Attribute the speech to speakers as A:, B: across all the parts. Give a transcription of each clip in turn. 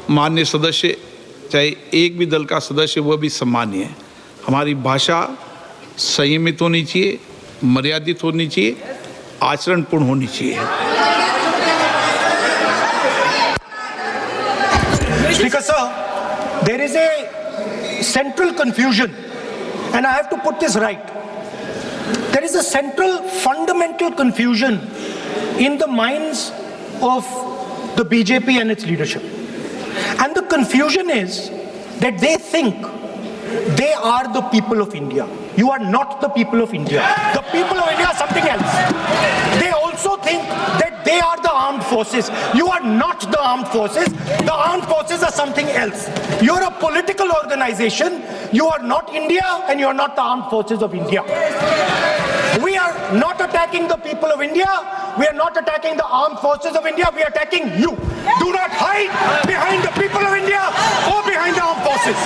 A: मान्य सदस्य, चाहे एक भी दल का सदस्य, वह भी सम्मानीय है। हमारी भाषा संयमित होनी चाहिए, मर्यादित होनी चाहिए, आचरणपूर्ण होनी चाहिए।
B: Speaker sir, there is a central confusion, and I have to put this right. There is a central fundamental confusion in the minds of the BJP and its leadership. And the confusion is that they think they are the people of India. You are not the people of India. The people of India are something else. They also think that they are the armed forces. You are not the armed forces. The armed forces are something else. You are a political organization. You are not India, and you are not the armed forces of India. We are not attacking the people of India. We are not attacking the armed forces of India. We are attacking you. Do not hide behind the people of India or behind the armed forces.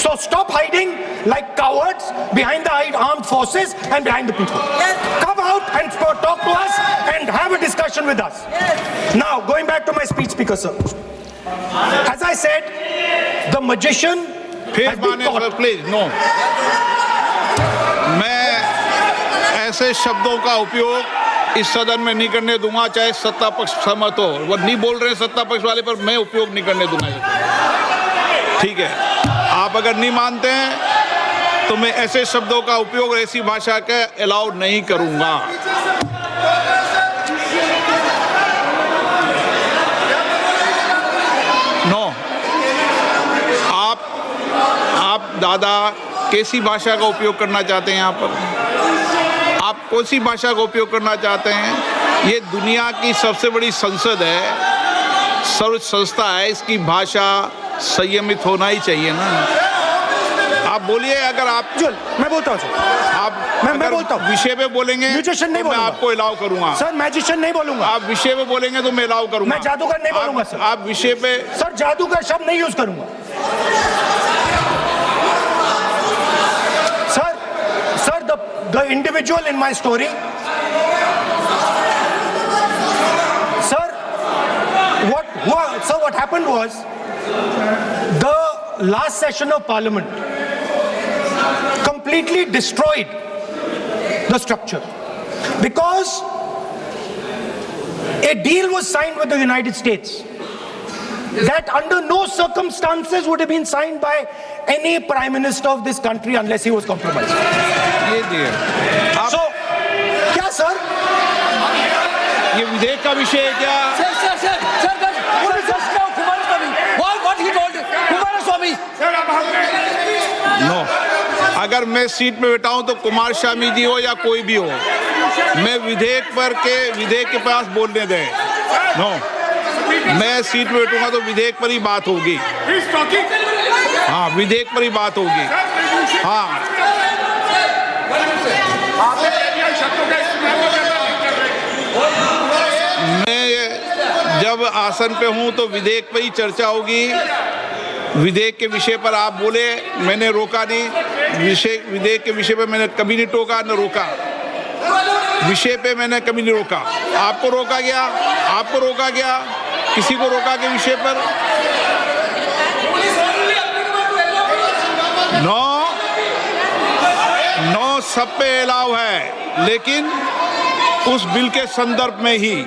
B: So stop hiding like cowards behind the armed forces and behind the people. Come out and talk to us and have a discussion with us. Now, going back to my speech, Speaker sir. As I said, the magician has been caught.
A: Please, no. मैं ऐसे शब्दों का उपयोग इस सदन में नहीं करने दूंगा, चाहे सत्ता पक्ष सहमत हो। वो नहीं बोल रहे सत्ता पक्ष वाले, पर मैं उपयोग नहीं करने दूंगा। ठीक है, आप अगर नहीं मानते हैं तो मैं ऐसे शब्दों का उपयोग, ऐसी भाषा का अलाउ नहीं करूंगा। नो, आप दादा कैसी भाषा का उपयोग करना चाहते हैं? यहाँ पर आप कौन सी भाषा का उपयोग करना चाहते हैं? ये दुनिया की सबसे बड़ी संसद है, सर्वोच्च संस्था है, इसकी भाषा संयमित होना ही चाहिए ना। आप बोलिए, अगर आप
B: मैं बोलता हूँ सर,
A: आप
B: मैं बोलता हूँ,
A: विषय पे बोलेंगे
B: म्यूजिशियन नहीं
A: तो मैं
B: बोलूंगा।
A: आपको अलाउ करूंगा।
B: सर मैजिशियन नहीं बोलूंगा।
A: आप विषय पे बोलेंगे तो मैं अलाउ करूंगा।
B: मैं जादूगर नहीं बोलूंगा सर।
A: आप विषय पे,
B: सर जादूगर शब्द नहीं यूज करूंगा। Sir the individual in my story, sir, what happened was, the last session of Parliament completely destroyed the structure, because a deal was signed with the United States that under no circumstances would have been signed by any prime minister of this country unless he was compromised. So, क्या sir?
A: ये विधेयक का विषय है क्या?
C: What he told Kumaraswamy?
A: No, अगर मैं seat पे बैठा हूं तो कुमार स्वामी जी हो या कोई भी हो, मैं विधेयक के पास बोलने दें। नो, मैं सीट पे बैठूंगा तो विधेयक पर ही बात होगी। हाँ, विधेयक पर ही बात होगी। हाँ, मैं जब आसन पे हूं तो विधेयक पर ही चर्चा होगी। विधेयक के विषय पर आप बोले, मैंने रोका नहीं। विधेयक के विषय पे मैंने कभी नहीं टोका न रोका। विषय पे मैंने कभी नहीं रोका। आपको रोका गया, किसी को रोका के विषय पर? नो, सब पे अलाउ है, लेकिन उस बिल के संदर्भ में ही।